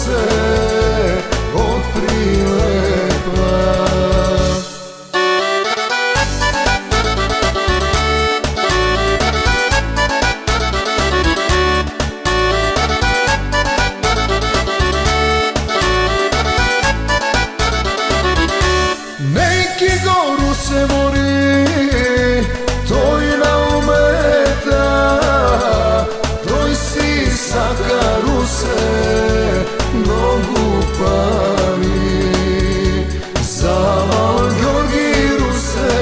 ruse od prilepa. Neki goru se mori, toj na umeta, toj si sakaru se nogu pali. Zaval Georgiru se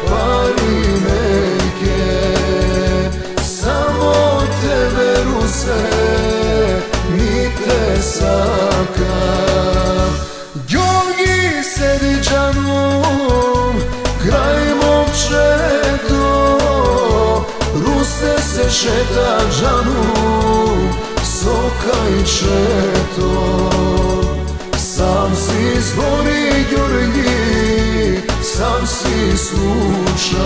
pali neke, samo tebe ruse mi te saka. Georgi sedi džanom kraj mog četo, ruse se šeta džanom soka i četo. Sam si zbori Georgi, sam si slučaj.